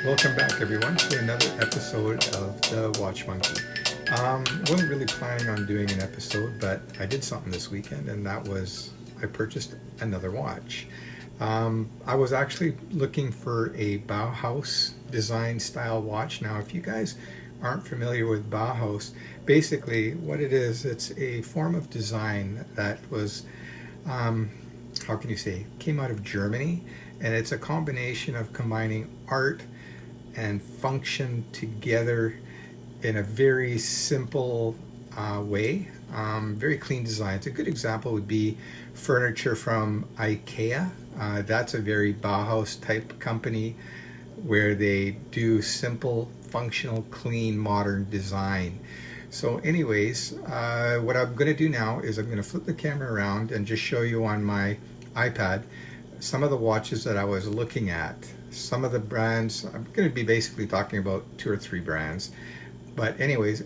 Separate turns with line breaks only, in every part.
Welcome back everyone to another episode of the Watch Monkey. Wasn't really planning on doing an episode, but I did something this weekend, and that was I purchased another watch. I was actually looking for a Bauhaus design style watch. Now, if you guys aren't familiar with Bauhaus, basically what it is, it's a form of design that was, how can you say, came out of Germany, and it's a combination of combining art and function together in a very simple way. Very clean designs. A good example would be furniture from IKEA. That's a very Bauhaus type company where they do simple, functional, clean, modern design. So anyways, what I'm going to do now is I'm going to flip the camera around and just show you on my iPad some of the watches that I was looking at. Some of the brands, I'm going to be basically talking about 2 or 3 brands. But anyways,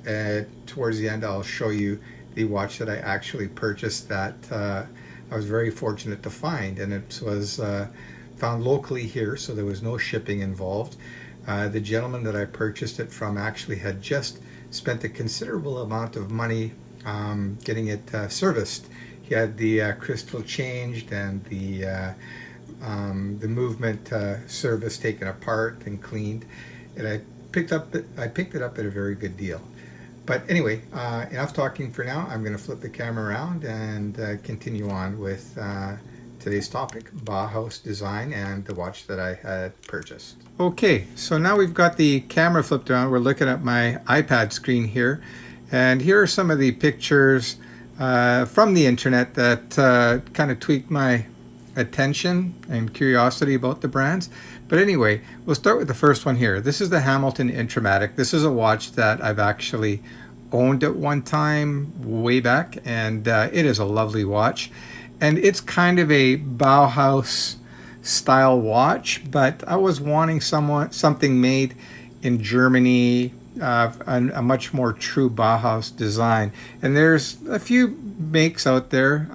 towards the end I'll show you the watch that I actually purchased that I was very fortunate to find. And it was found locally here, so there was no shipping involved. The gentleman that I purchased it from actually had just spent a considerable amount of money getting it serviced. He had the crystal changed and the movement service taken apart and cleaned, and I picked it up at a very good deal. But anyway, enough talking for now. I'm going to flip the camera around and continue on with today's topic, Bauhaus design and the watch that I had purchased. Okay, so now we've got the camera flipped around. We're looking at my iPad screen here, and here are some of the pictures from the internet that kind of tweaked my attention and curiosity about the brands. But anyway, we'll start with the first one here. This is the Hamilton Intramatic. This is a watch that I've actually owned at one time way back, and it is a lovely watch. And it's kind of a Bauhaus style watch, but I was wanting something made in Germany, a much more true Bauhaus design. And there's a few makes out there.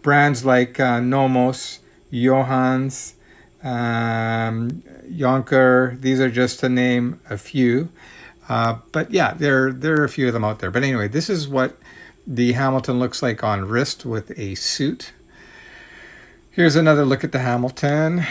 Brands like Nomos, Junghans, Junkers. These are just to name a few. But yeah, there are a few of them out there. But anyway, this is what the Hamilton looks like on wrist with a suit. Here's another look at the Hamilton.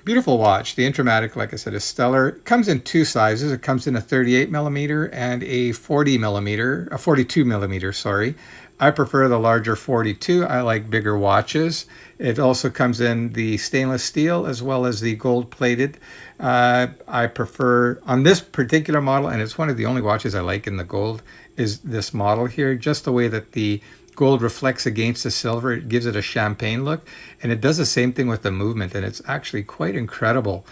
Beautiful watch. The Intramatic, like I said, is stellar. It comes in 2 sizes. It comes in a 38 millimeter and a 42 millimeter, sorry. I prefer the larger 42. I like bigger watches. It also comes in the stainless steel as well as the gold plated. I prefer, on this particular model, and it's one of the only watches I like in the gold, is this model here. Just the way that the gold reflects against the silver, it gives it a champagne look. And it does the same thing with the movement, and it's actually quite incredible.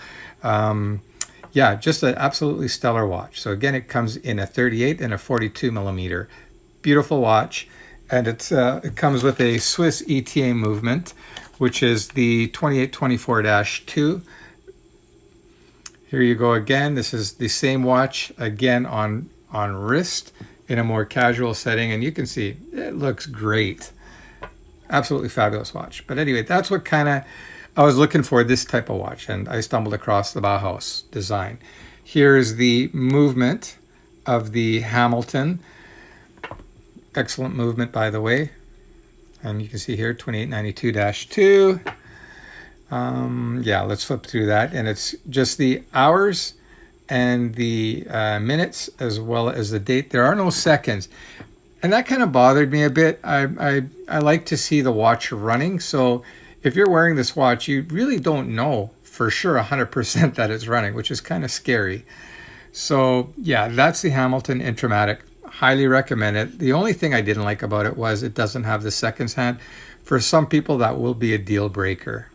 Yeah, just an absolutely stellar watch. So again, it comes in a 38 and a 42 millimeter. Beautiful watch. And it comes with a Swiss ETA movement, which is the 2824-2. Here you go again. This is the same watch, again on wrist in a more casual setting. And you can see it looks great. Absolutely fabulous watch. But anyway, that's what kind of I was looking for, this type of watch. And I stumbled across the Bauhaus design. Here's the movement of the Hamilton. Excellent movement, by the way. And you can see here 2892-2. Yeah, let's flip through that. And it's just the hours and the minutes as well as the date. There are no seconds. And that kind of bothered me a bit. I like to see the watch running. So if you're wearing this watch, you really don't know for sure 100% that it's running, which is kind of scary. So yeah, that's the Hamilton Intramatic. Highly recommend it. The only thing I didn't like about it was it doesn't have the seconds hand. For some people, that will be a deal breaker.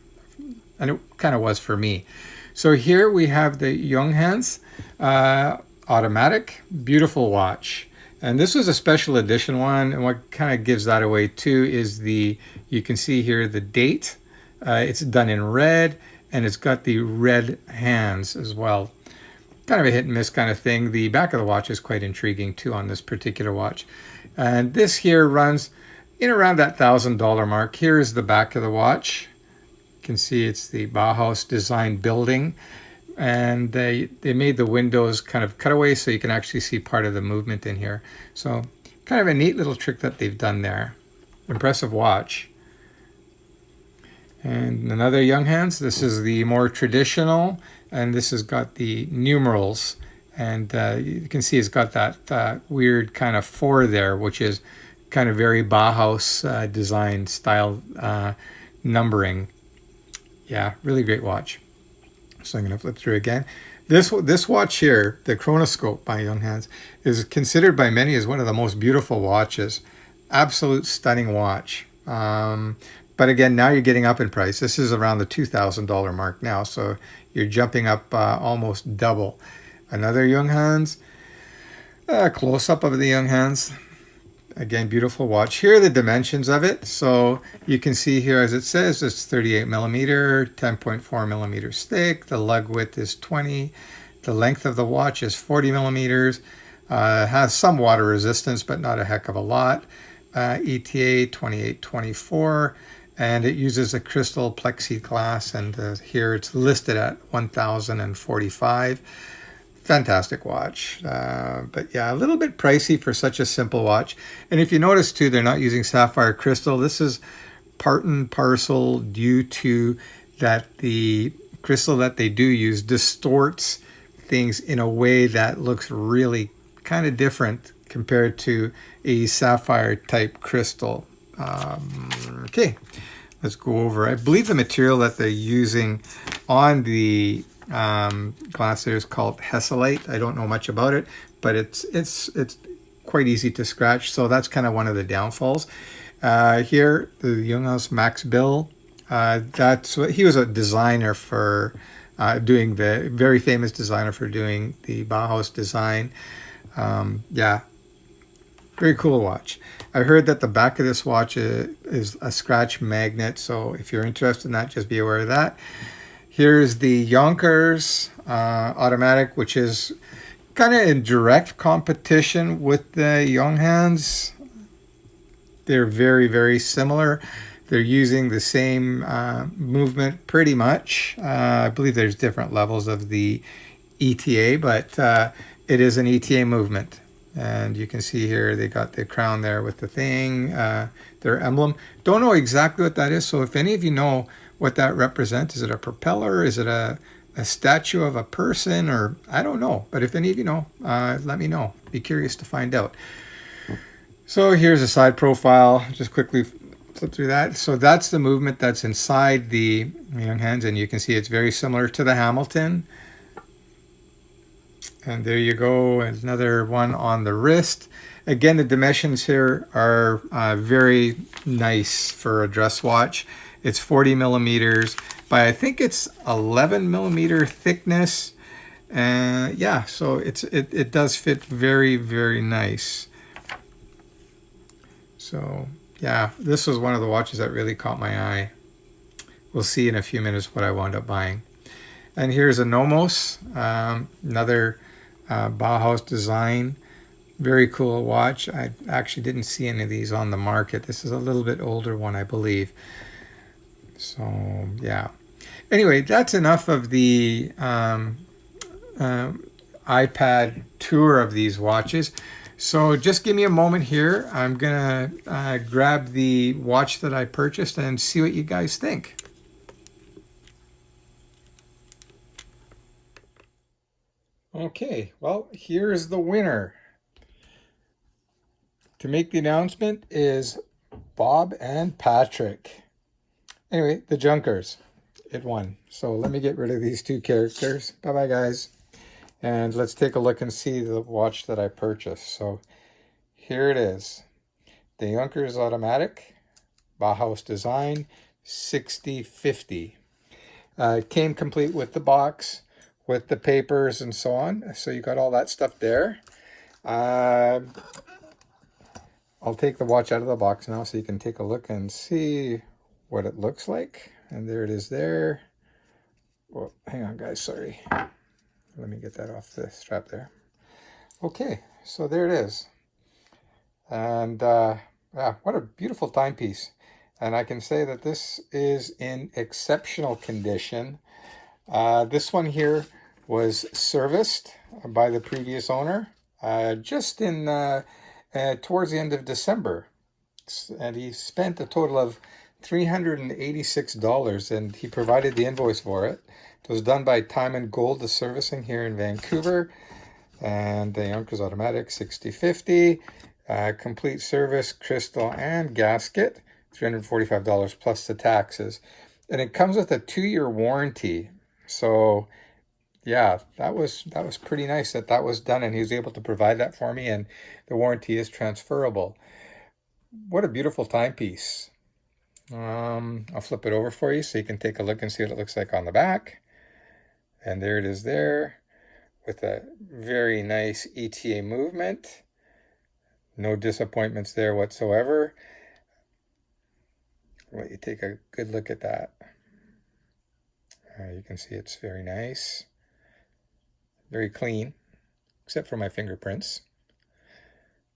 And it kind of was for me. So here we have the Junghans automatic. Beautiful watch. And this was a special edition one. And what kind of gives that away too is you can see here the date. It's done in red, and it's got the red hands as well. Kind of a hit and miss kind of thing. The back of the watch is quite intriguing too on this particular watch. And this here runs in around that $1,000 mark. Here's the back of the watch. You can see it's the Bauhaus design building. and they made the windows kind of cutaway so you can actually see part of the movement in here. So kind of a neat little trick that they've done there. Impressive watch. And another Junghans. This is the more traditional, and this has got the numerals, and you can see it's got that weird kind of 4 there, which is kind of very Bauhaus design style numbering. Yeah, really great watch. So I'm going to flip through again. This watch here, the Chronoscope by Junghans, is considered by many as one of the most beautiful watches. Absolute stunning watch. But again, now you're getting up in price. This is around the $2,000 mark now, so you're jumping up almost double. Another Junghans, close-up of the Junghans. Again, beautiful watch. Here are the dimensions of it. So you can see here, as it says, it's 38 millimeter, 10.4 millimeters thick. The lug width is 20. The length of the watch is 40 millimeters. Has some water resistance, but not a heck of a lot. ETA 2824. And it uses a crystal plexiglass, and here it's listed at 1,045. Fantastic watch, but yeah, a little bit pricey for such a simple watch. And if you notice too, they're not using sapphire crystal. This is part and parcel due to that the crystal that they do use distorts things in a way that looks really kind of different compared to a sapphire type crystal. Okay, let's go over. I believe the material that they're using on the glass there is called Hesselite. I don't know much about it, but it's quite easy to scratch. So that's kind of one of the downfalls. Here, the Junghans Max Bill. He was a designer for doing the very famous designer for doing the Bauhaus design. Yeah. Very cool watch. I heard that the back of this watch is a scratch magnet, so if you're interested in that, just be aware of that. Here's the Junkers automatic, which is kind of in direct competition with the Junghans. They're very, very similar. They're using the same movement pretty much. I believe there's different levels of the ETA, but it is an ETA movement. And you can see here they got the crown there with the thing, their emblem. Don't know exactly what that is, so if any of you know what that represents, is it a propeller, is it a statue of a person, or I don't know. But if any of you know, let me know. Be curious to find out. So here's a side profile. Just quickly flip through that. So that's the movement that's inside the Junghans, and you can see it's very similar to the Hamilton. And there you go, another one on the wrist. Again, the dimensions here are very nice for a dress watch. It's 40 millimeters by I think it's 11 millimeter thickness. Yeah, so it does fit very, very nice. So yeah, this was one of the watches that really caught my eye. We'll see in a few minutes what I wound up buying. And here's a Nomos, another Bauhaus design. Very cool watch. I actually didn't see any of these on the market. This is a little bit older one, I believe. So yeah. Anyway, that's enough of the iPad tour of these watches. So just give me a moment here. I'm gonna grab the watch that I purchased and see what you guys think. Okay, well, here's the winner. To make the announcement is Bob and Patrick. Anyway, the Junkers. It won. So let me get rid of these two characters. Bye-bye, guys. And let's take a look and see the watch that I purchased. So here it is. The Junkers Automatic, Bauhaus design, 6050. It came complete with the box, with the papers and so on. So you got all that stuff there. I'll take the watch out of the box now so you can take a look and see what it looks like. And there it is there. Well, hang on, guys, sorry. Let me get that off the strap there. Okay, so there it is. And yeah, what a beautiful timepiece. And I can say that this is in exceptional condition. This one here was serviced by the previous owner just in towards the end of December. And he spent a total of $386, and he provided the invoice for it. It was done by Time and Gold, the servicing here in Vancouver. And the Junkers automatic 6050, complete service, crystal and gasket, $345 plus the taxes. And it comes with a 2-year warranty. So yeah, that was pretty nice that was done, and he was able to provide that for me, and the warranty is transferable. What a beautiful timepiece. I'll flip it over for you so you can take a look and see what it looks like on the back. And there it is there, with a very nice ETA movement. No disappointments there whatsoever. I'll let you take a good look at that. You can see it's very nice. Very clean, except for my fingerprints.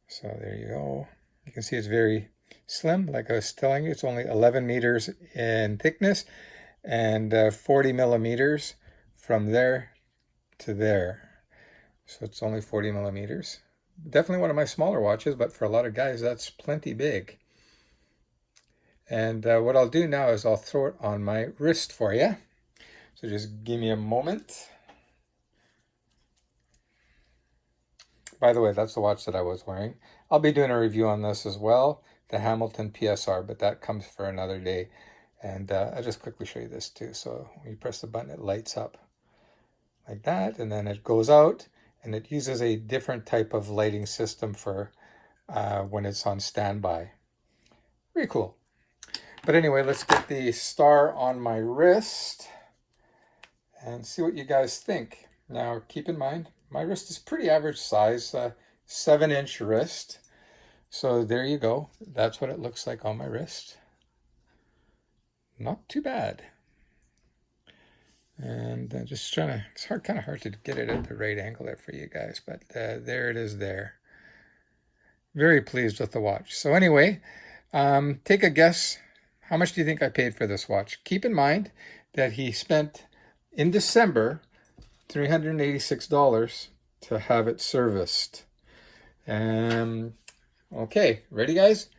So there you go. You can see it's very slim. Like I was telling you, it's only 11 meters in thickness and 40 millimeters from there to there. So it's only 40 millimeters. Definitely one of my smaller watches, but for a lot of guys, that's plenty big. And what I'll do now is I'll throw it on my wrist for you. So just give me a moment. By the way, that's the watch that I was wearing. I'll be doing a review on this as well, the Hamilton PSR, but that comes for another day. And I'll just quickly show you this too. So when you press the button, it lights up like that, and then it goes out, and it uses a different type of lighting system for when it's on standby. Pretty cool. But anyway, let's get the star on my wrist and see what you guys think. Now, keep in mind, my wrist is pretty average size, 7-inch wrist. So there you go. That's what it looks like on my wrist. Not too bad. And just trying to, it's kind of hard to get it at the right angle there for you guys, but there it is there. Very pleased with the watch. So anyway, take a guess. How much do you think I paid for this watch? Keep in mind that he spent, in December, $386 to have it serviced. Okay, ready guys?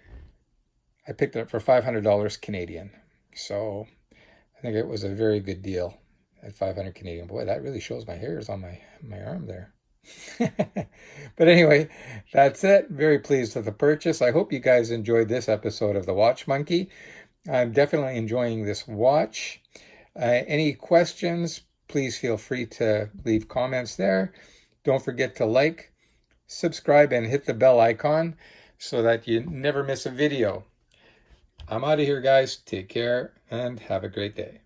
I picked it up for $500 Canadian. So I think it was a very good deal at 500 Canadian. Boy, that really shows my hairs on my arm there. But anyway, that's it. Very pleased with the purchase. I hope you guys enjoyed this episode of the Watch Monkey. I'm definitely enjoying this watch. Any questions, please feel free to leave comments there. Don't forget to like, subscribe, and hit the bell icon so that you never miss a video. I'm out of here, guys. Take care and have a great day.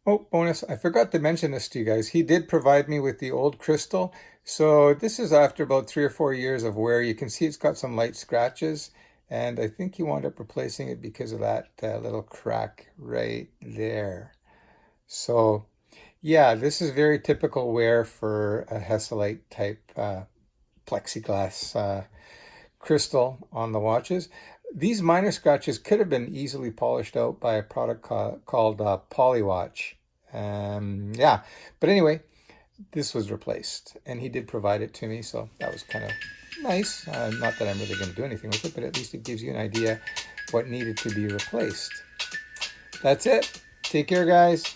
Oh, bonus, I forgot to mention this to you guys. He did provide me with the old crystal. So this is after about 3 or 4 years of wear. You can see it's got some light scratches. And I think he wound up replacing it because of that little crack right there. So yeah, this is very typical wear for a Hesalite type plexiglass crystal on the watches. These minor scratches could have been easily polished out by a product called Polywatch. Yeah, but anyway, this was replaced, and he did provide it to me, so that was kind of nice. Not that I'm really going to do anything with it, but at least it gives you an idea what needed to be replaced. That's it. Take care, guys.